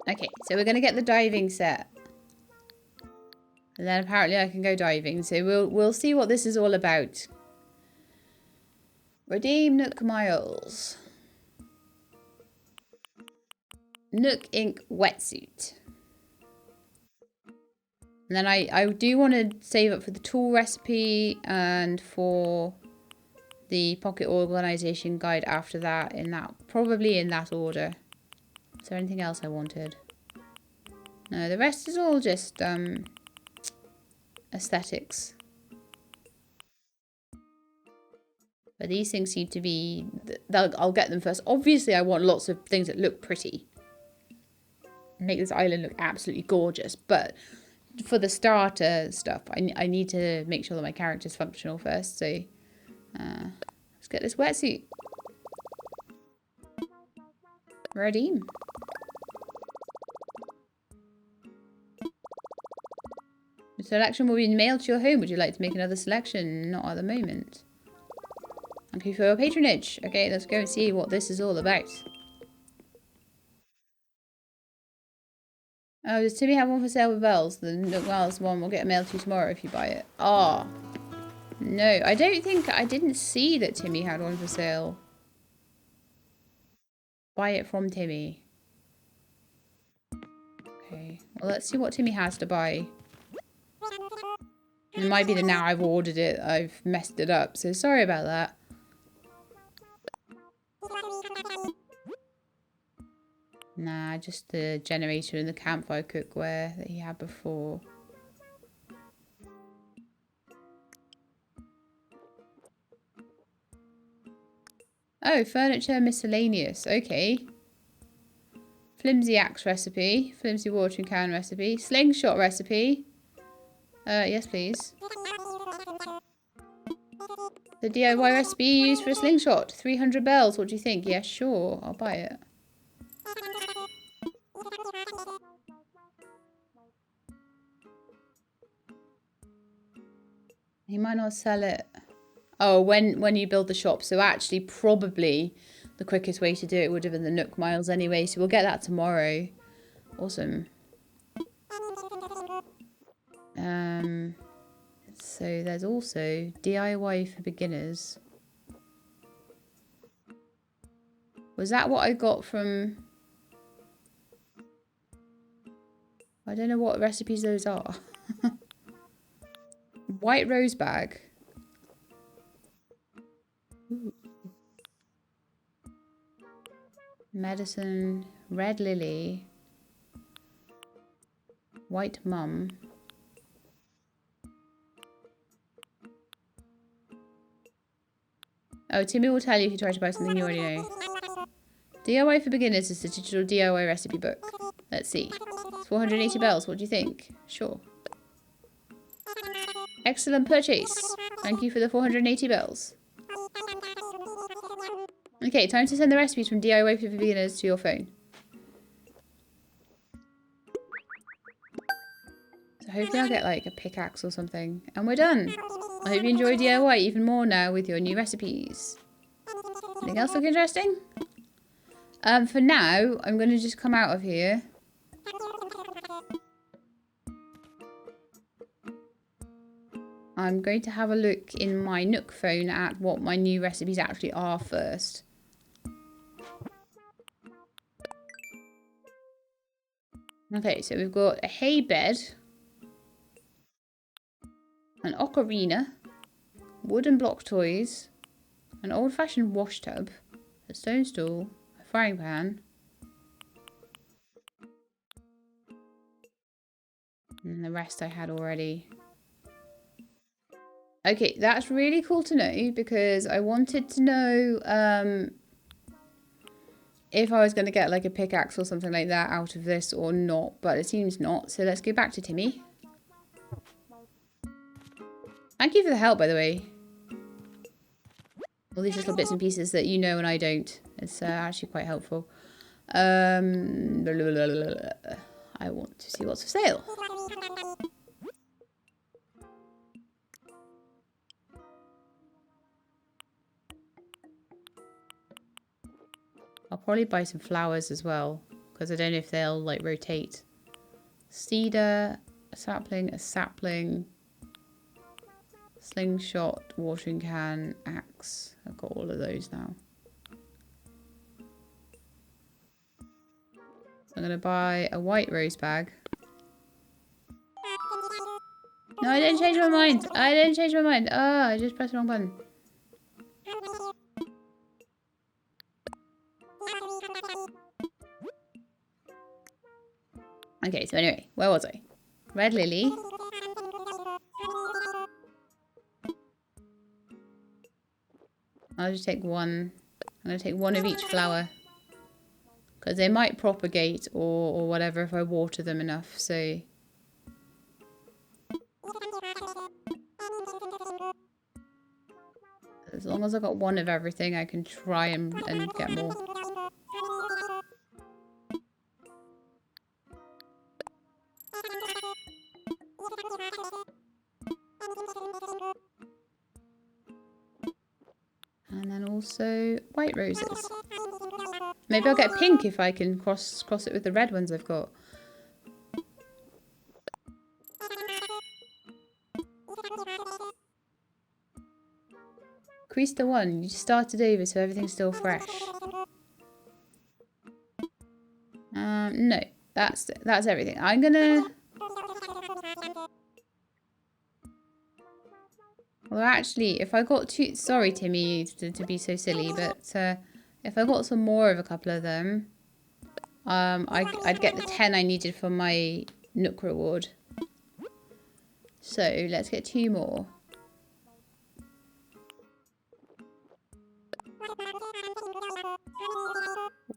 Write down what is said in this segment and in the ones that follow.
Okay, so we're going to get the diving set. And then apparently I can go diving. So we'll see what this is all about. Redeem Nook Miles. Nook Inc wetsuit. And then I do want to save up for the tool recipe and for the pocket organization guide after that, probably in that order. Is there anything else I wanted? No, the rest is all just aesthetics. But these things seem to be... I'll get them first. Obviously, I want lots of things that look pretty. Make this island look absolutely gorgeous. But for the starter stuff, I need to make sure that my character's functional first. So let's get this wetsuit. Redeem. The selection will be mailed to your home. Would you like to make another selection? Not at the moment. Thank you for your patronage. Okay, let's go and see what this is all about. Oh, does Timmy have one for sale with bells? The Nook Miles one will get mailed to you tomorrow if you buy it. Oh. No, I didn't see that Timmy had one for sale. Buy it from Timmy. Okay, well let's see what Timmy has to buy. It might be that now I've ordered it, I've messed it up, so sorry about that. Nah, just the generator and the campfire cookware that he had before. Oh, furniture miscellaneous. Okay. Flimsy axe recipe. Flimsy watering can recipe. Slingshot recipe. Yes, please. The DIY recipe used for a slingshot. 300 bells. What do you think? Yeah, sure. I'll buy it. He might not sell it. Oh, when you build the shop. So actually, probably the quickest way to do it would have been the Nook Miles anyway. So we'll get that tomorrow. Awesome. So there's also DIY for beginners. Was that what I got from... I don't know what recipes those are. White rose bag. Ooh. Medicine. Red lily. White mum. Oh, Timmy will tell you if you try to buy something you already know. DIY for beginners is the digital DIY recipe book. Let's see. It's 480 bells. What do you think? Sure. Excellent purchase. Thank you for the 480 bells. Okay, time to send the recipes from DIY for beginners to your phone. So hopefully I'll get like a pickaxe or something. And we're done. I hope you enjoy DIY even more now with your new recipes. Anything else look interesting? For now, I'm going to just come out of here. I'm going to have a look in my Nook phone at what my new recipes actually are first. Okay, so we've got a hay bed, an ocarina, wooden block toys, an old-fashioned wash tub, a stone stool, a frying pan, and the rest I had already. Okay, that's really cool to know because I wanted to know if I was going to get like a pickaxe or something like that out of this or not, but it seems not. So let's go back to Timmy. Thank you for the help, by the way. All these little bits and pieces that you know and I don't. It's actually quite helpful. I want to see what's for sale. I'll probably buy some flowers as well. because I don't know if they'll like rotate. Cedar, a sapling, slingshot, watering can, axe. I've got all of those now. So I'm going to buy a white rose bag. No, I didn't change my mind. I didn't change my mind. Oh, I just pressed the wrong button. Okay, so anyway, where was I? Red lily. I'll just take one. I'm going to take one of each flower. Because they might propagate or whatever if I water them enough, so... As long as I've got one of everything, I can try and get more. And then also white roses. Maybe I'll get pink if I can cross it with the red ones I've got. Increase the one. You just started over, so everything's still fresh. No, that's everything. I'm gonna. Well, actually, if I got two, sorry, Timmy, to be so silly, but if I got some more of a couple of them, I'd get the 10 I needed for my Nook reward. So let's get 2 more.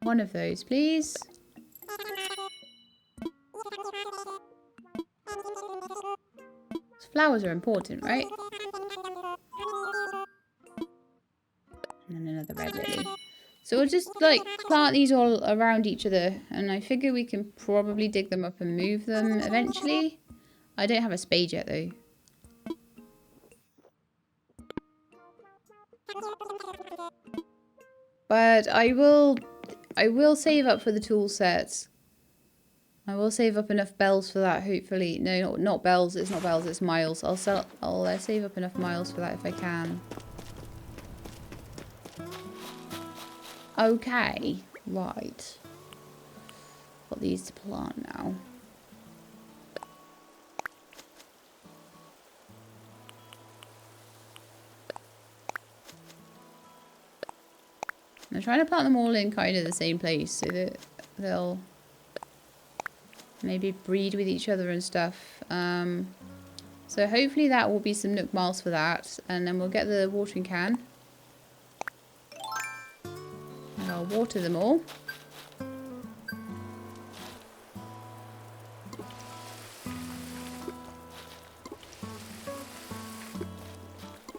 One of those, please. Flowers are important, right? And then another red lily. So we'll just like plant these all around each other, and I figure we can probably dig them up and move them eventually. I don't have a spade yet though. But I will save up for the tool sets. I will save up enough bells for that, hopefully. No, not bells. It's not bells. It's miles. I'll save up enough miles for that if I can. Okay, right. Got these to plant now. I'm trying to plant them all in kind of the same place so that they'll maybe breed with each other and stuff. So hopefully that will be some Nook Miles for that. And then we'll get the watering can. And I'll water them all.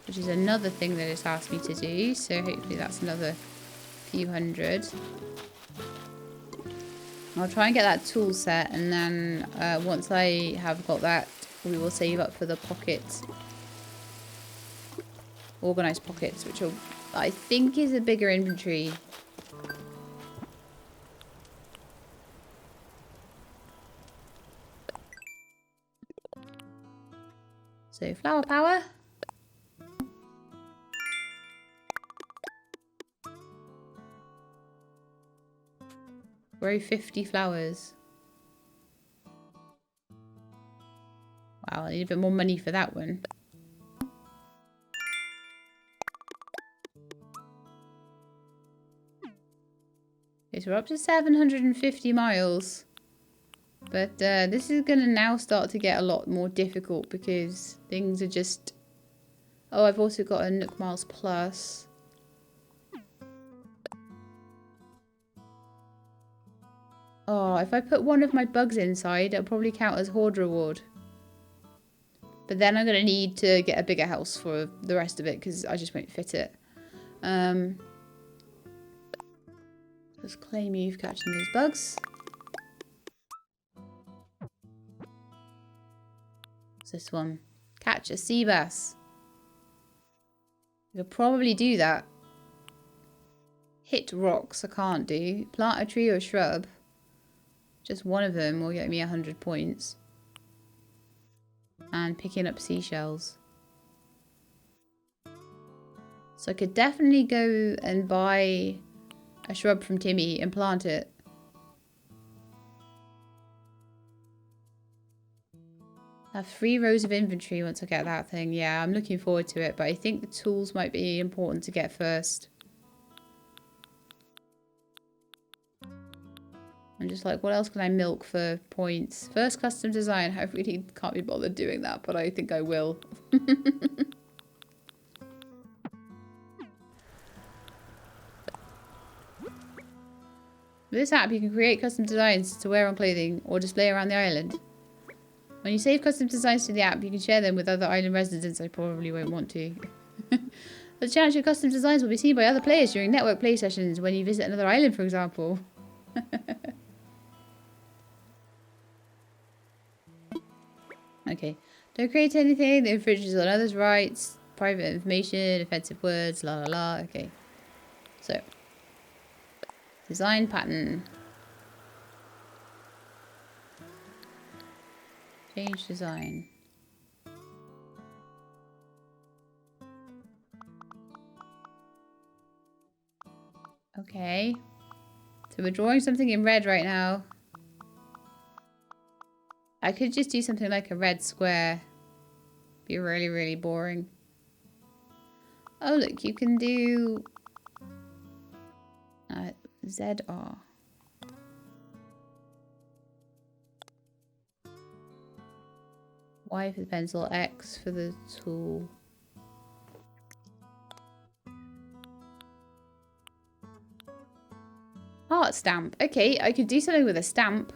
Which is another thing that it's asked me to do. So hopefully that's another few hundred. I'll try and get that tool set, and then once I have got that, we will save up for the pockets. Organised pockets, which will, I think, is a bigger inventory. So flower power. Grow 50 flowers. Wow, I need a bit more money for that one. Okay, so we're up to 750 miles. But this is going to now start to get a lot more difficult because things are just... Oh, I've also got a Nook Miles Plus. Oh, if I put one of my bugs inside, it'll probably count as Horde reward. But then I'm going to need to get a bigger house for the rest of it because I just won't fit it. Let's claim you for catching those bugs. What's this one? Catch a sea bass. You could probably do that. Hit rocks, I can't do. Plant a tree or shrub. Just one of them will get me 100 points. And picking up seashells. So I could definitely go and buy a shrub from Timmy and plant it. I have 3 rows of inventory once I get that thing. Yeah, I'm looking forward to it, but I think the tools might be important to get first. I'm just like, what else can I milk for points? First custom design. I really can't be bothered doing that, but I think I will. With this app, you can create custom designs to wear on clothing or display around the island. When you save custom designs to the app, you can share them with other island residents. I probably won't want to. The chance your custom designs will be seen by other players during network play sessions when you visit another island, for example. Okay. Don't create anything that infringes on others' rights, private information, offensive words, la la la. Okay. So. Design pattern. Change design. Okay. So we're drawing something in red right now. I could just do something like a red square. Be really, really boring. Oh, look, you can do ZR. Y for the pencil, X for the tool. Heart stamp. Okay, I could do something with a stamp.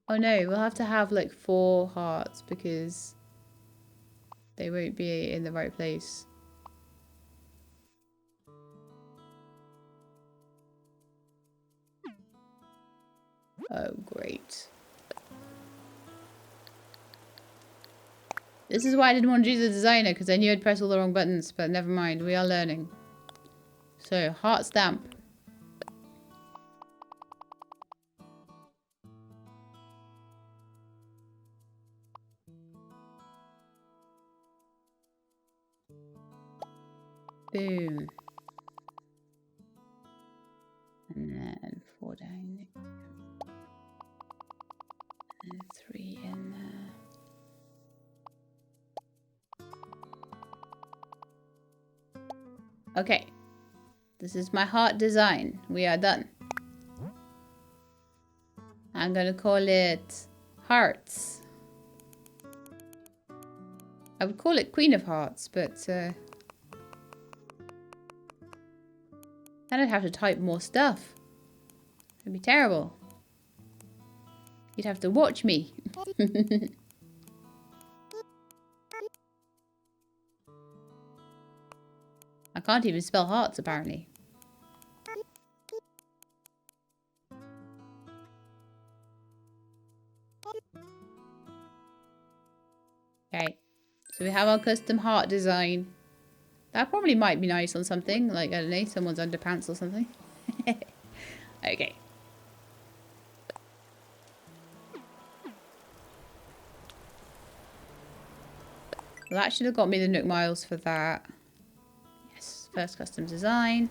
Oh no, we'll have to have like 4 hearts because they won't be in the right place. Oh, great. This is why I didn't want to do the designer, because I knew I'd press all the wrong buttons, but never mind, we are learning. So, heart stamp. Boom. And then 4 down. And 3 in there. Okay. This is my heart design. We are done. I'm gonna call it Hearts. I would call it Queen of Hearts, but then I'd have to type more stuff. It'd be terrible. You'd have to watch me. I can't even spell hearts, apparently. Okay. So we have our custom heart design. That probably might be nice on something. Like, I don't know, someone's underpants or something. Okay. Well, that should have got me the Nook Miles for that. Yes, first custom design.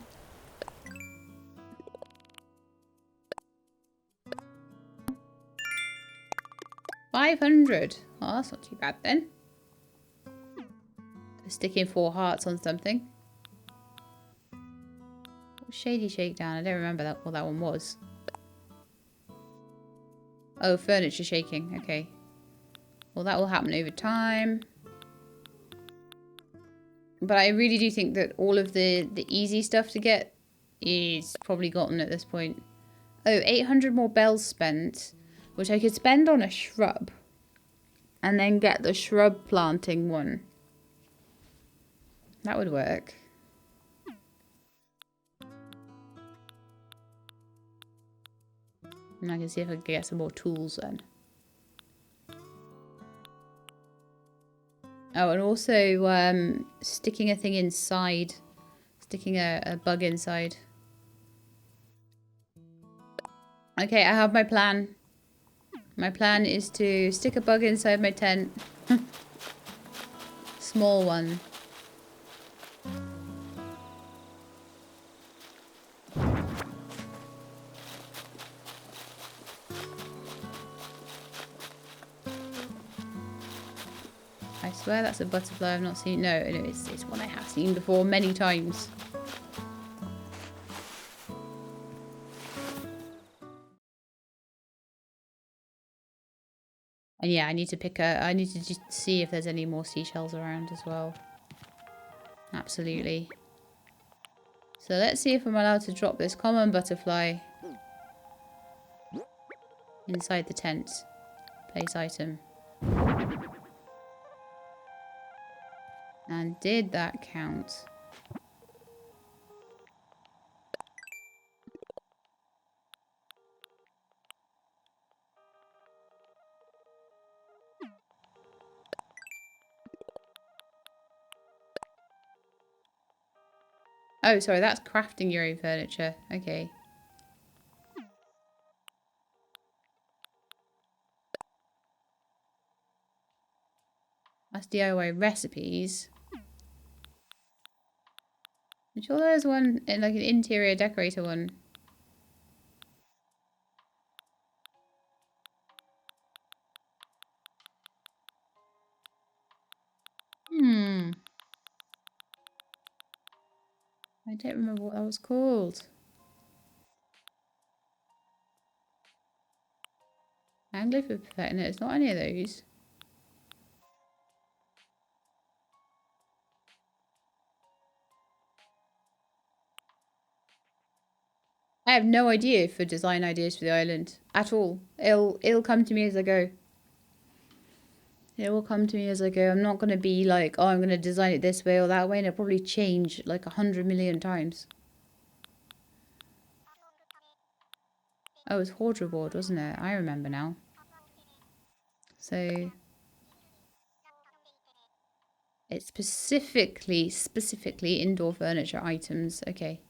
$500. Oh, that's not too bad then. Sticking 4 hearts on something. Shady Shakedown. I don't remember what that one was. Oh, furniture shaking. Okay. Well, that will happen over time. But I really do think that all of the easy stuff to get is probably gotten at this point. Oh, 800 more bells spent, which I could spend on a shrub. And then get the shrub planting one. That would work. And I can see if I can get some more tools then. Oh, and also sticking a thing inside. Sticking a bug inside. Okay, I have my plan. My plan is to stick a bug inside my tent. Small one. I swear that's a butterfly I've not seen. No, it's one I have seen before many times. And yeah, I need to just see if there's any more seashells around as well. Absolutely. So let's see if I'm allowed to drop this common butterfly inside the tent. Place item. And did that count? Oh, sorry, that's crafting your own furniture. Okay. That's DIY recipes. I'm sure there's one, like an interior decorator one. I don't remember what that was called. Anglo for perfecting it. It's not any of those. I have no idea for design ideas for the island at all. It'll come to me as I go. It will come to me as I go. I'm not gonna be like, oh, I'm gonna design it this way or that way, and it'll probably change like 100 million times. Oh, it was Horde Reward, wasn't it? I remember now. So it's specifically indoor furniture items. Okay.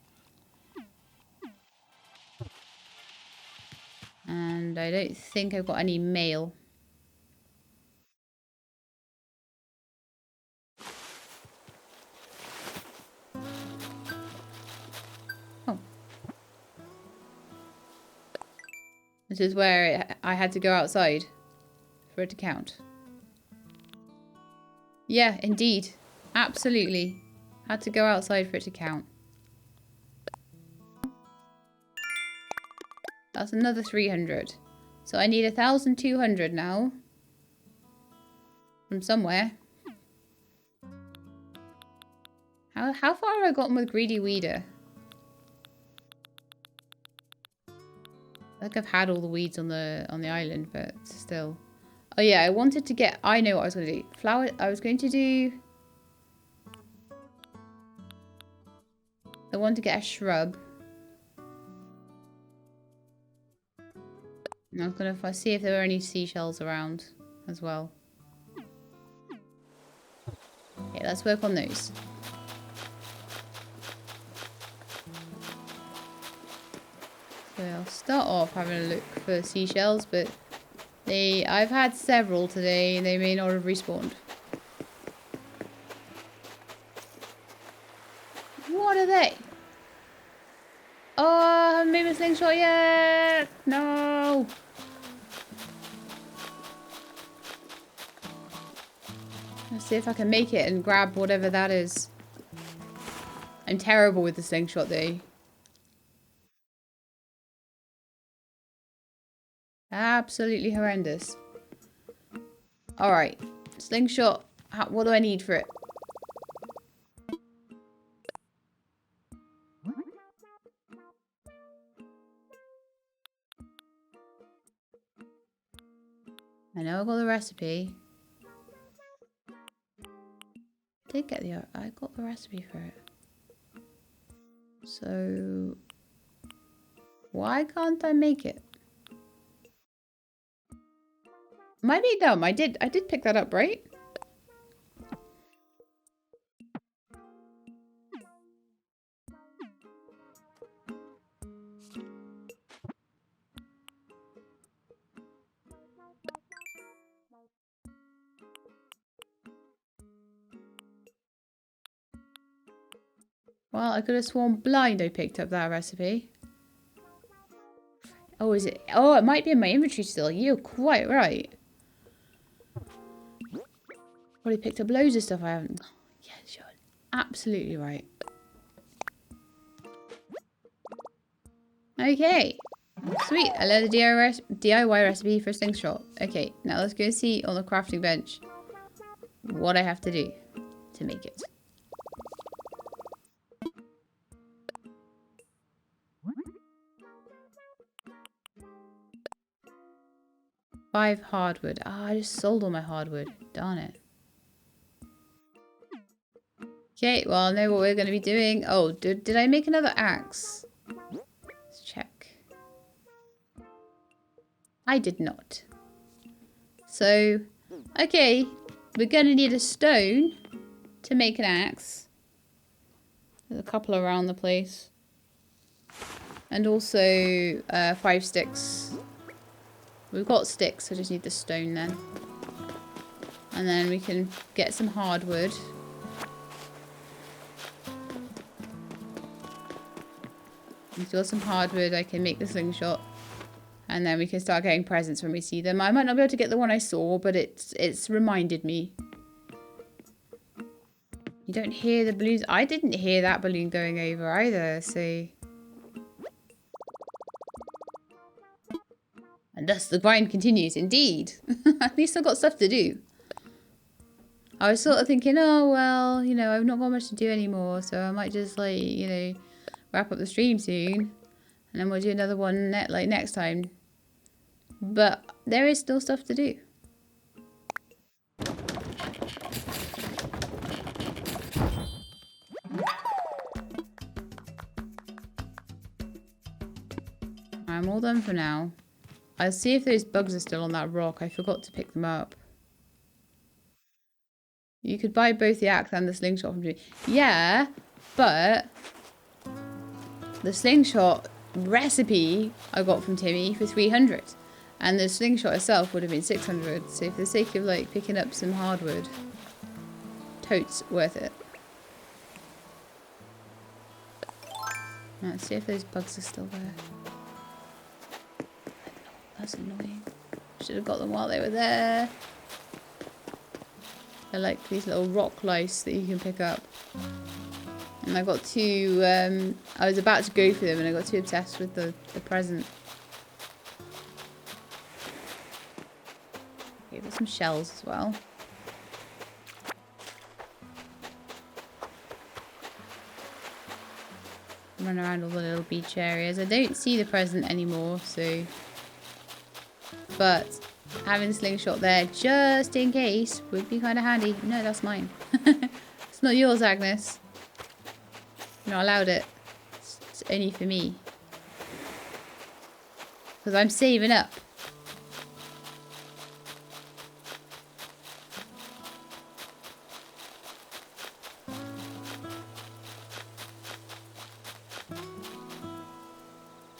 And I don't think I've got any mail. Oh. This is where I had to go outside for it to count. Yeah, indeed. Absolutely. Had to go outside for it to count. That's another 300. So I need 1,200 now. From somewhere. How far have I gotten with Greedy Weeder? I think I've had all the weeds on the island, but still. Oh yeah, I wanted to get... I know what I was going to do. Flower... I was going to do... I want to get a shrub. And I was going to see if there were any seashells around as well. Okay, let's work on those. So I'll start off having a look for seashells, but I've had several today and they may not have respawned. What are they? Oh, I haven't made my slingshot yet! No! Let's see if I can make it and grab whatever that is. I'm terrible with the slingshot though. Absolutely horrendous. Alright. Slingshot. What do I need for it? I know I got the recipe. I got the recipe for it. So why can't I make it? Am I being dumb? I did pick that up, right? Well, I could have sworn blind I picked up that recipe. Oh, is it? Oh, it might be in my inventory still. You're quite right. Probably picked up loads of stuff I haven't. Yes, you're absolutely right. Okay. Sweet. I learned a DIY recipe for slingshot. Okay, now let's go see on the crafting bench what I have to do to make it. Five hardwood. Ah, I just sold all my hardwood. Darn it. Okay, well, I know what we're going to be doing. Oh, did I make another axe? Let's check. I did not. So, okay, we're going to need a stone to make an axe. There's a couple around the place. And also 5 sticks. We've got sticks, I just need the stone then. And then we can get some hardwood. We've got some hardwood, I can make the slingshot. And then we can start getting presents when we see them. I might not be able to get the one I saw, but it's reminded me. You don't hear the balloons. I didn't hear that balloon going over either, so... And thus the grind continues, indeed. At least I've got stuff to do. I was sort of thinking, oh, well, you know, I've not got much to do anymore, so I might just, like, you know, wrap up the stream soon. And then we'll do another one next time. But there is still stuff to do. I'm all done for now. I'll see if those bugs are still on that rock. I forgot to pick them up. You could buy both the axe and the slingshot from me. Yeah, but the slingshot recipe I got from Timmy for 300. And the slingshot itself would have been 600. So for the sake of like picking up some hardwood, totes worth it. Let's see if those bugs are still there. That's annoying. Should have got them while they were there. They're like these little rock lice that you can pick up. And I got too, I was about to go for them and I got too obsessed with the present. Okay, there's some shells as well. Run around all the little beach areas. I don't see the present anymore, so... But having the slingshot there just in case would be kind of handy. No, that's mine. It's not yours, Agnes. You're not allowed it. It's only for me. Because I'm saving up.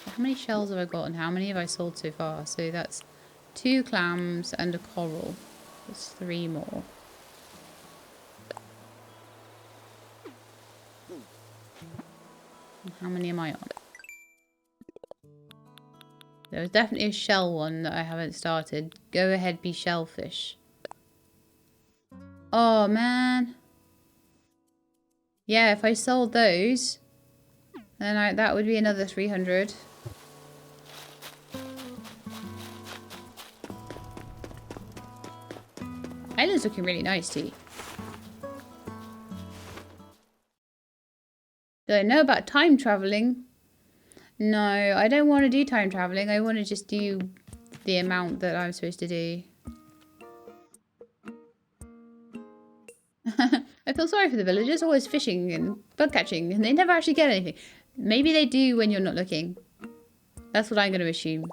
How many shells have I got and how many have I sold so far? So that's 2 clams and a coral. There's 3 more. How many am I on? There was definitely a shell one that I haven't started. Go ahead, be shellfish. Oh, man. Yeah, if I sold those, then that would be another 300. Island's looking really nice too. Do I know about time traveling? No, I don't want to do time traveling. I want to just do the amount that I'm supposed to do. I feel sorry for the villagers, always fishing and bug catching, and they never actually get anything. Maybe they do when you're not looking. That's what I'm going to assume.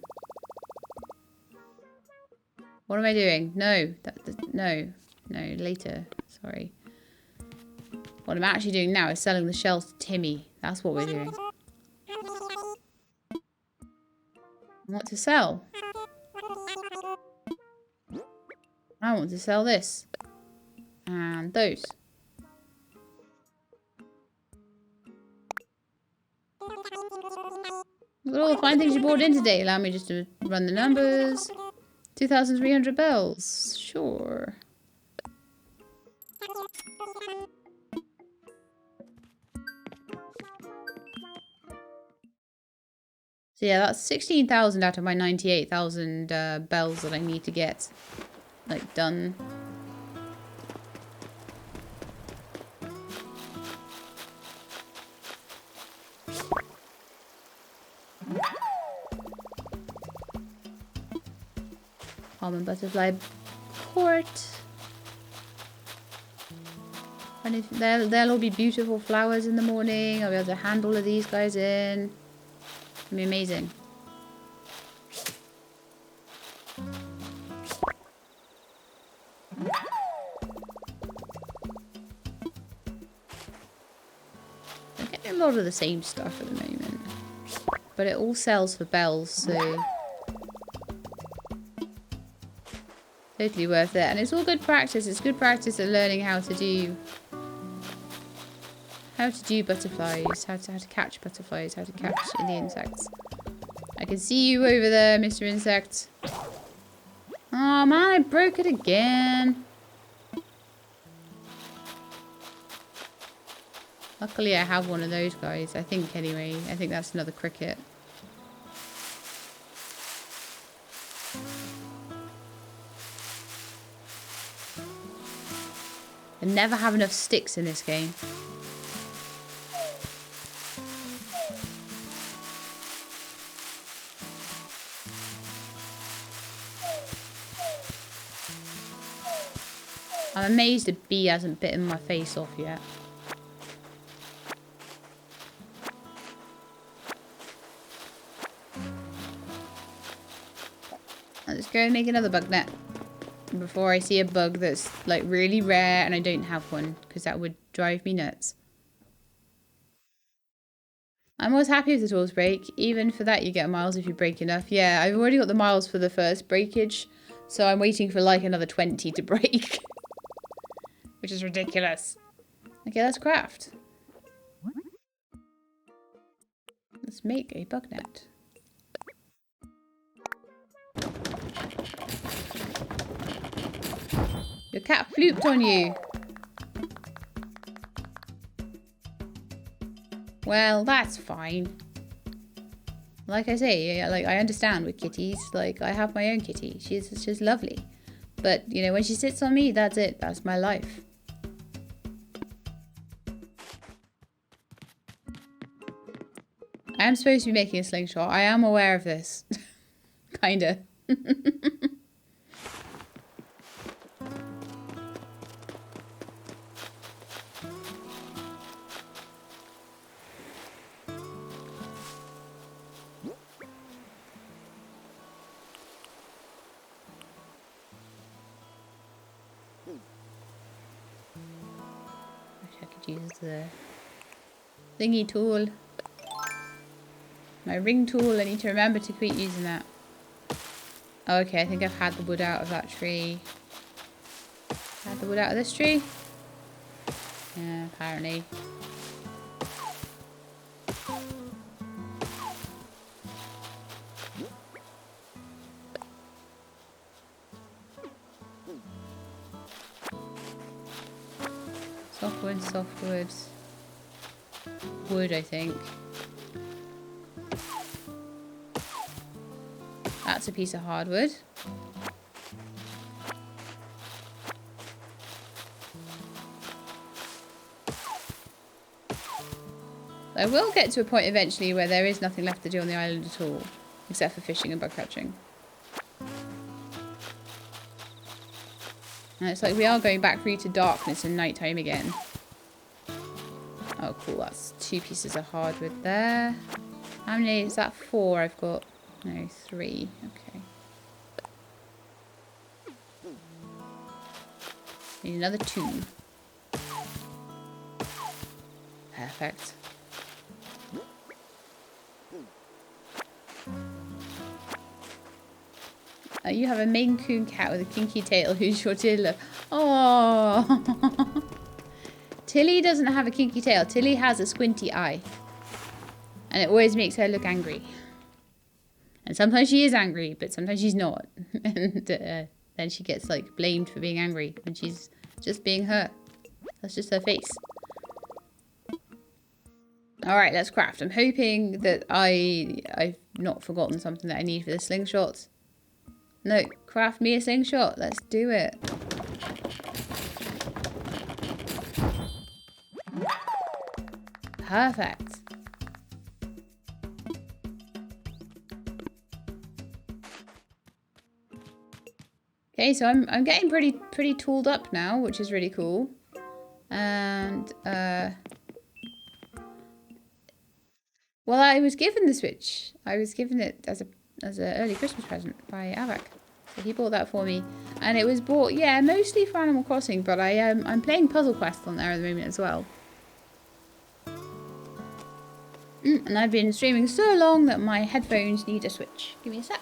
What am I doing? No, no, later. Sorry. What I'm actually doing now is selling the shells to Timmy. That's what we're doing. What to sell? I want to sell this. And those. Look at all the fine things you brought in today. Allow me just to run the numbers. 2,300 bells. Sure. So yeah, that's 16,000 out of my 98,000 bells that I need to get, like, done. Almond butterfly court. And if there'll all be beautiful flowers in the morning. I'll be able to hand all of these guys in. It'll be amazing. I'm getting a lot of the same stuff at the moment. But it all sells for bells, so totally worth it. And it's all good practice. It's good practice at learning how to do butterflies, how to catch butterflies, how to catch the insects. I can see you over there, Mr. Insect. Oh man, I broke it again. Luckily I have one of those guys, I think anyway. I think that's another cricket. I never have enough sticks in this game. I'm amazed a bee hasn't bitten my face off yet. Let's go and make another bug net before I see a bug that's like really rare and I don't have one, because that would drive me nuts. I'm always happy if the tools break. Even for that you get miles if you break enough. Yeah, I've already got the miles for the first breakage, so I'm waiting for like another 20 to break. Which is ridiculous. Okay, let's craft. Let's make a bug net. Your cat fluked on you. Well, that's fine. Like I say, like I understand with kitties. Like I have my own kitty. She's lovely. But, you know, when she sits on me, that's it. That's my life. I am supposed to be making a slingshot. I am aware of this. Kinda. I could use the thingy tool. My ring tool, I need to remember to quit using that. Oh, okay, I think I've had the wood out of that tree. Had the wood out of this tree? Yeah, apparently. Softwood, softwood. Wood, I think. That's a piece of hardwood. I will get to a point eventually where there is nothing left to do on the island at all, except for fishing and bug catching. And it's like we are going back through to darkness and nighttime again. Oh cool, that's 2 pieces of hardwood there. How many is that? 4 I've got. No, 3. Okay. Need another 2. Perfect. You have a Maine Coon cat with a kinky tail. Who's your toddler? Oh, Tilly doesn't have a kinky tail. Tilly has a squinty eye, and it always makes her look angry. And sometimes she is angry, but sometimes she's not. And then she gets like blamed for being angry when she's just being her. That's just her face. All right, let's craft. I'm hoping that I've not forgotten something that I need for the slingshot. No, craft me a slingshot. Let's do it. Perfect. Okay, so I'm getting pretty tooled up now, which is really cool. And well, I was given the Switch. I was given it as an early Christmas present by Avak. So he bought that for me, and it was bought, yeah, mostly for Animal Crossing, but I'm playing Puzzle Quest on there at the moment as well. And I've been streaming so long that my headphones need a switch. Give me a sec.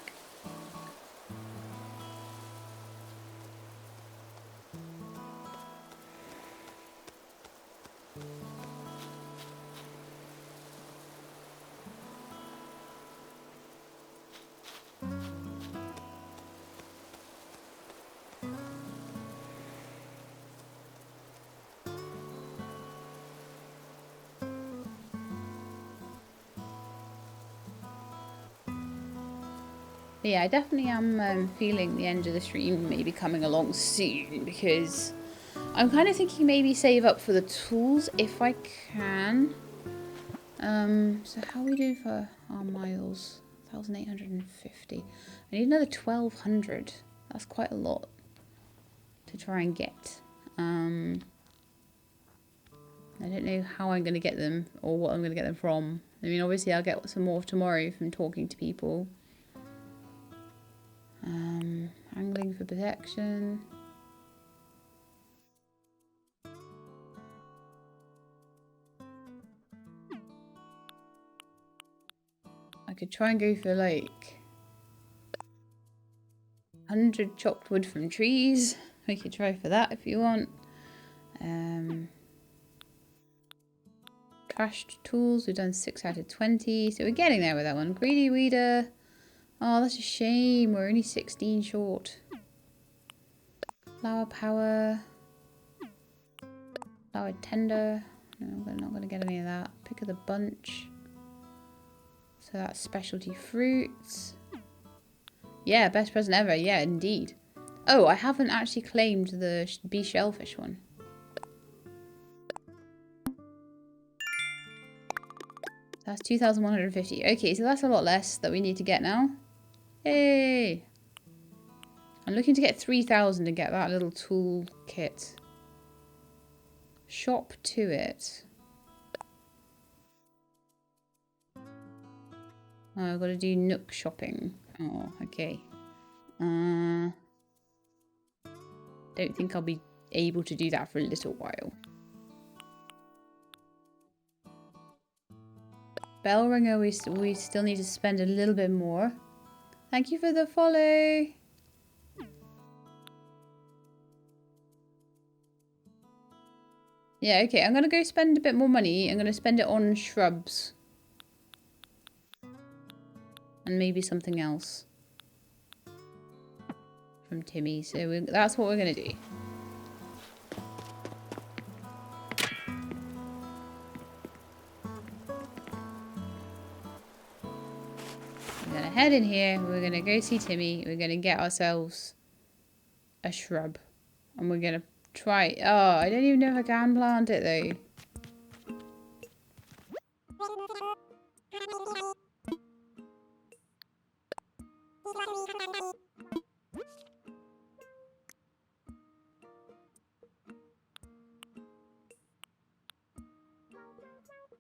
But yeah, I definitely am feeling the end of the stream maybe coming along soon, because I'm kind of thinking maybe save up for the tools if I can. So how we do for our miles? 1,850. I need another 1,200. That's quite a lot to try and get. I don't know how I'm going to get them or what I'm going to get them from. I mean, obviously I'll get some more tomorrow from talking to people. Angling for protection. I could try and go for like 100 chopped wood from trees. We could try for that if you want. Trashed tools, we've done 6 out of 20. So we're getting there with that one. Greedy weeder. Oh, that's a shame. We're only 16 short. Flower power. Flower tender. No, we're not going to get any of that. Pick of the bunch. So that's specialty fruits. Yeah, best present ever. Yeah, indeed. Oh, I haven't actually claimed the bee shellfish one. That's 2,150. Okay, so that's a lot less that we need to get now. Hey! I'm looking to get 3,000 to get that little tool kit. Shop to it. Oh, I've got to do Nook shopping. Oh, okay. Don't think I'll be able to do that for a little while. Bell ringer, we still need to spend a little bit more. Thank you for the follow. Yeah, okay, I'm gonna go spend a bit more money. I'm gonna spend it on shrubs. And maybe something else. From Timmy, so that's what we're gonna do. We're gonna head in here, we're gonna go see Timmy, we're gonna get ourselves a shrub. And we're gonna try, oh, I don't even know if I can plant it though.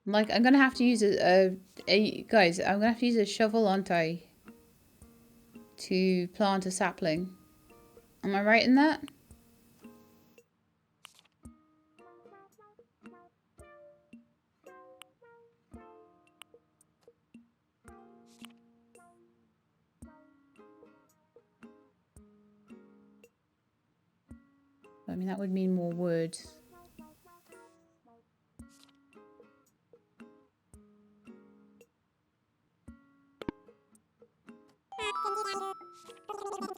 Like, I'm gonna have to use guys, I'm gonna have to use a shovel, aren't I? To plant a sapling. Am I right in that? I mean, that would mean more wood.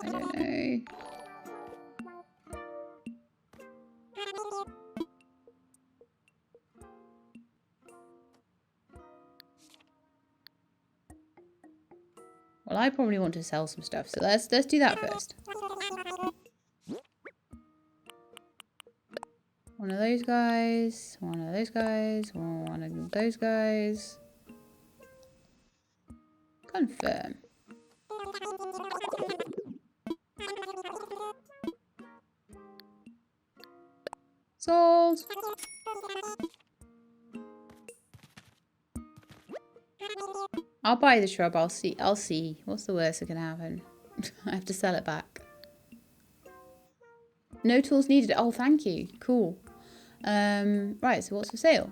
I don't know. Well, I probably want to sell some stuff, so let's do that first. One of those guys, one of those guys, one of those guys. Confirm. Sold. I'll buy the shrub. I'll see. What's the worst that can happen? I have to sell it back. No tools needed. Oh, thank you. Cool. Right, so what's for sale?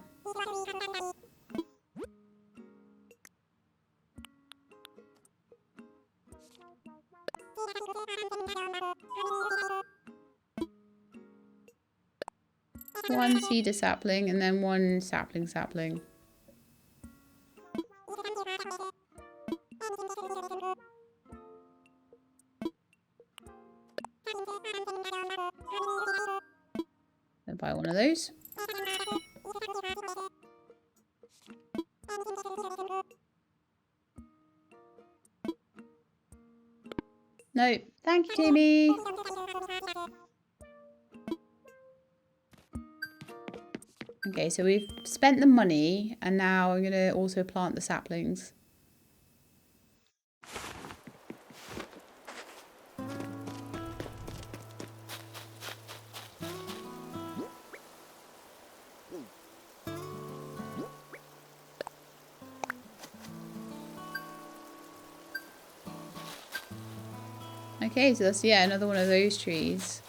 One cedar sapling and then one sapling. I'll buy one of those. No, thank you, Timmy. Okay, so we've spent the money and now I'm going to also plant the saplings. Okay, so that's, yeah, another one of those trees.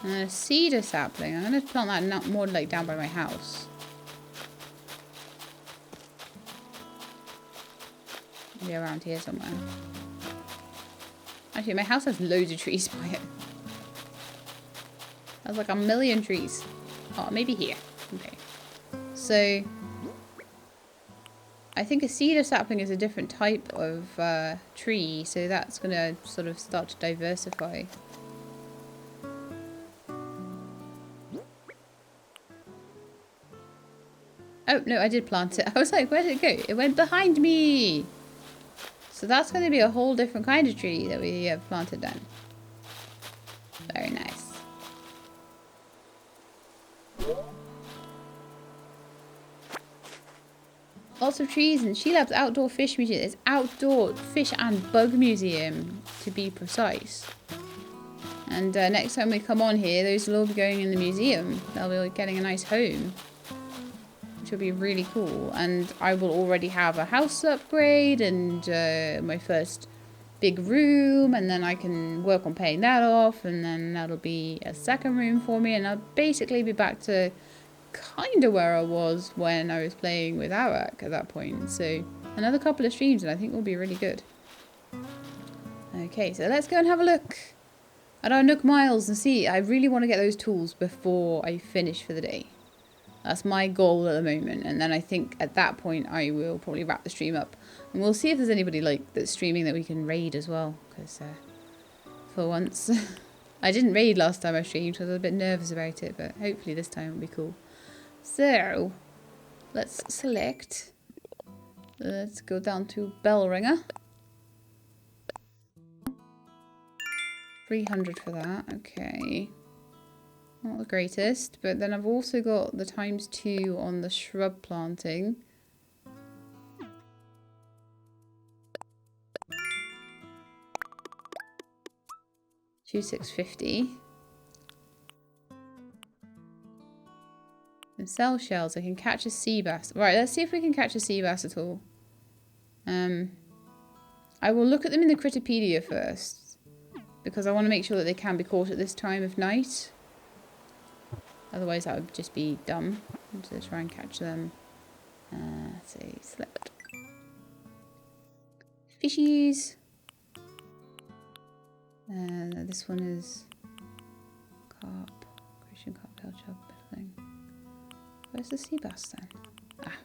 And then a cedar sapling. I'm going to plant that more like down by my house. Maybe around here somewhere. Actually, my house has loads of trees by it. That's like a million trees. Oh, maybe here. Okay. So, I think a cedar sapling is a different type of tree, so that's going to sort of start to diversify. Oh, no, I did plant it. I was like, where did it go? It went behind me! So that's going to be a whole different kind of tree that we have planted then. Very nice. Lots of trees and Shelab's outdoor fish museum. It's outdoor fish and bug museum, to be precise. And next time we come on here, those will all be going in the museum. They'll be getting a nice home, which will be really cool. And I will already have a house upgrade and my first big room, and then I can work on paying that off, and then that'll be a second room for me, and I'll basically be back to kind of where I was when I was playing with Arak at that point. So another couple of streams and I think we'll be really good. Okay, so let's go and have a look at our Nook Miles and see. I really want to get those tools before I finish for the day. That's my goal at the moment, and then I think at that point I will probably wrap the stream up, and we'll see if there's anybody like that's streaming that we can raid as well, because for once I didn't raid last time I streamed because I was a bit nervous about it, but hopefully this time it'll be cool. So, let's select. Let's go down to bell ringer. 300 for that, okay. Not the greatest, but then I've also got the ×2 on the shrub planting. $2,650. And sell shells. I can catch a sea bass. Right, let's see if we can catch a sea bass at all. I will look at them in the Critterpedia first, because I want to make sure that they can be caught at this time of night. Otherwise that would just be dumb to try and catch them. Let's see, select. Fishies. This one is carp, Christian carp, tail chub, thing. Where's the sea bass then? Ah.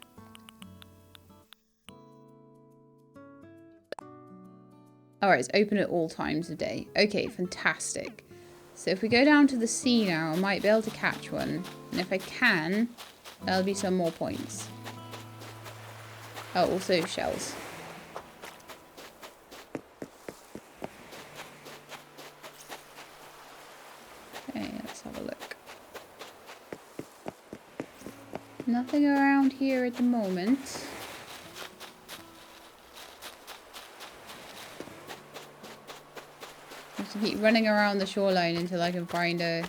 Alright, it's open at all times of day. Okay, fantastic. So if we go down to the sea now, I might be able to catch one. And if I can, there'll be some more points. Oh, also shells. Okay, let's have a look. Nothing around here at the moment. I have to keep running around the shoreline until I can find a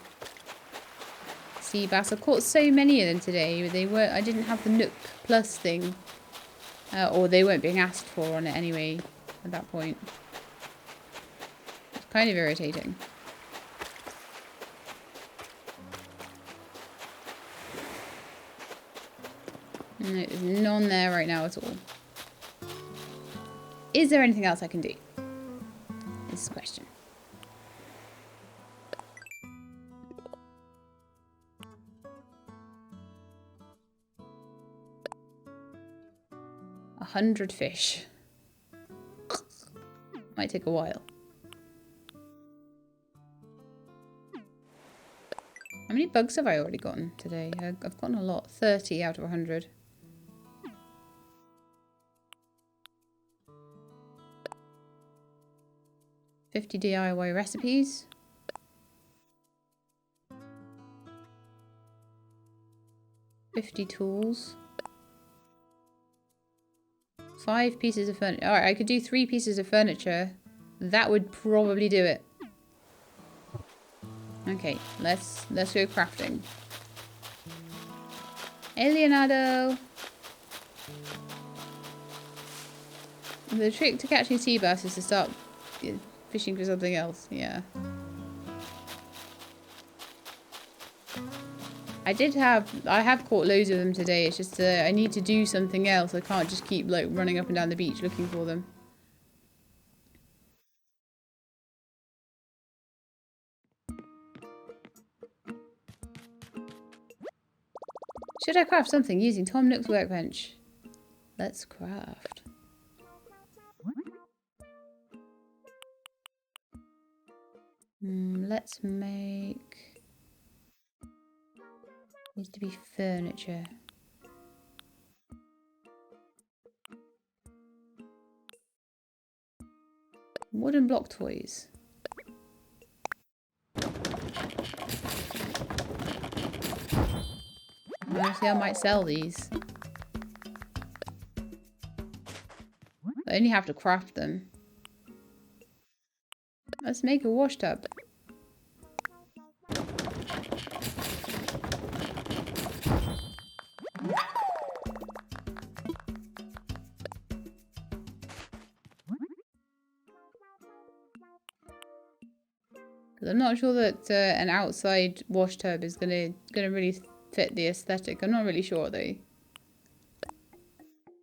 sea bass. I've caught so many of them today. I didn't have the Nook Plus thing. Or they weren't being asked for on it anyway at that point. It's kind of irritating. No, there's none there right now at all. Is there anything else I can do? This is the question. A 100 fish. Might take a while. How many bugs have I already gotten today? I've gotten a lot. 30 out of 100. $50 DIY recipes. $50 tools. 5 pieces of furniture. Alright, I could do 3 pieces of furniture. That would probably do it. Okay, let's go crafting. Hey, Leonardo! The trick to catching sea bass is to start fishing for something else, yeah. I have caught loads of them today. It's just I need to do something else. I can't just keep like running up and down the beach looking for them. Should I craft something using Tom Nook's workbench? Let's craft. Let's make... Needs to be furniture. Wooden block toys. Honestly, I might sell these. I only have to craft them. Let's make a wash tub. I'm not sure that an outside wash tub is gonna really fit the aesthetic. I'm not really sure though.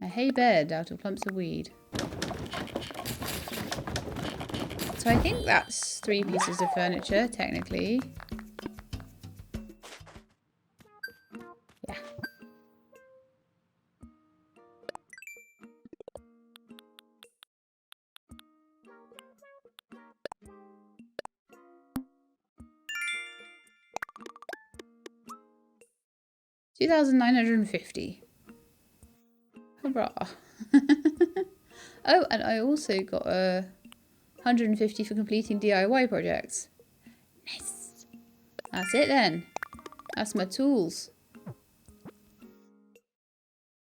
A hay bed out of clumps of weed. So I think that's 3 pieces of furniture, technically. Yeah. $2,950. Hurrah. Oh, and I also got a 150 for completing DIY projects. Nice. That's it then. That's my tools.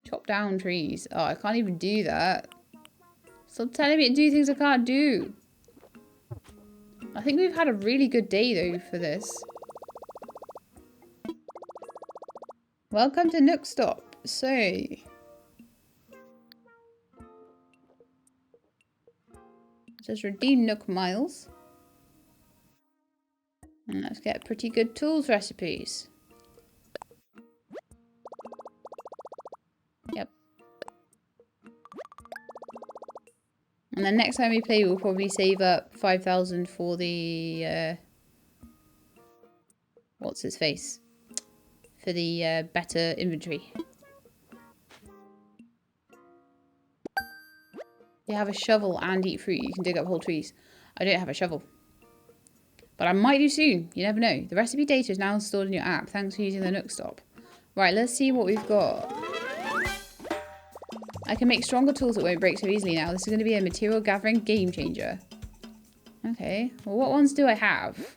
Chop down trees. Oh, I can't even do that. Stop telling me to do things I can't do. I think we've had a really good day though for this. Welcome to Nook Stop. So... Just redeem Nook Miles. And let's get pretty good tools recipes. Yep. And then next time we play, we'll probably save up 5,000 for the, what's his face? For the better inventory. You have a shovel and eat fruit. You can dig up whole trees. I don't have a shovel. But I might do soon. You never know. The recipe data is now stored in your app. Thanks for using the Nook stop. Right, let's see what we've got. I can make stronger tools that won't break so easily now. This is going to be a material gathering game changer. Okay. Well, what ones do I have?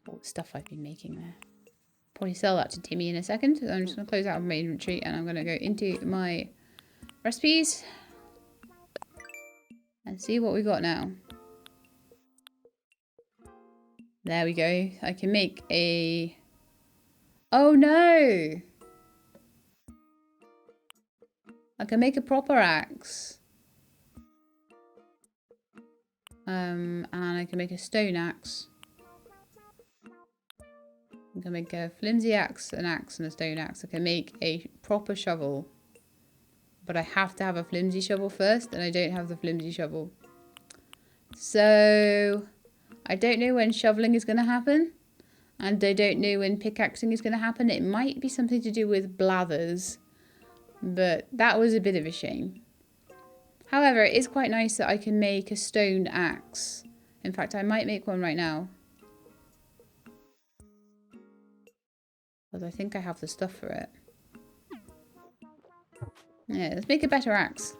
All the stuff I've been making there. Probably sell that to Timmy in a second. So I'm just going to close out my inventory and I'm going to go into my recipes and see what we got now. There we go. I can make a... Oh no! I can make a proper axe. And I can make a stone axe. I can make a flimsy axe, an axe, and a stone axe. I can make a proper shovel. But I have to have a flimsy shovel first, and I don't have the flimsy shovel. So, I don't know when shoveling is going to happen. And I don't know when pickaxing is going to happen. It might be something to do with blathers. But that was a bit of a shame. However, it is quite nice that I can make a stone axe. In fact, I might make one right now. Because I think I have the stuff for it. Yeah, let's make a better axe.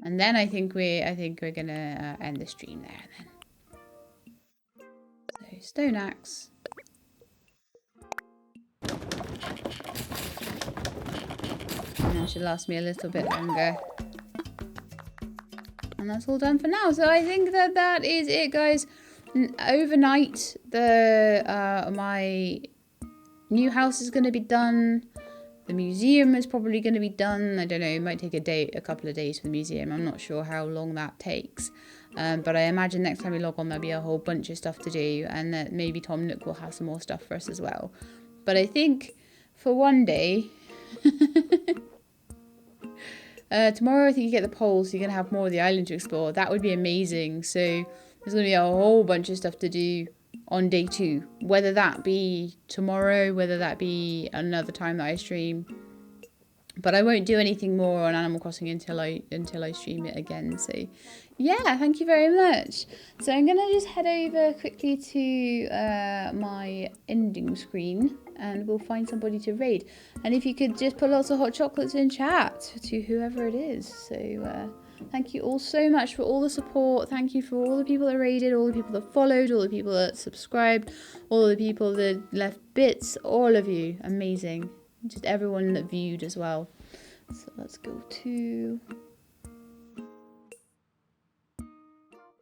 And then I think we're gonna end the stream there then. So stone axe. And that should last me a little bit longer. And that's all done for now. So I think that is it, guys. Overnight, my new house is going to be done. The museum is probably going to be done. I don't know. It might take a couple of days for the museum. I'm not sure how long that takes. But I imagine next time we log on, there'll be a whole bunch of stuff to do. And that maybe Tom Nook will have some more stuff for us as well. But I think for one day... tomorrow I think you get the polls, so you're going to have more of the island to explore. That would be amazing. So there's going to be a whole bunch of stuff to do on day 2. Whether that be tomorrow, whether that be another time that I stream. But I won't do anything more on Animal Crossing until I stream it again. So yeah, thank you very much. So I'm going to just head over quickly to my ending screen. And we'll find somebody to raid. And if you could just put lots of hot chocolates in chat to whoever it is. So thank you all so much for all the support. Thank you for all the people that raided, all the people that followed, all the people that subscribed, all the people that left bits, all of you. Amazing. Just everyone that viewed as well. So let's go to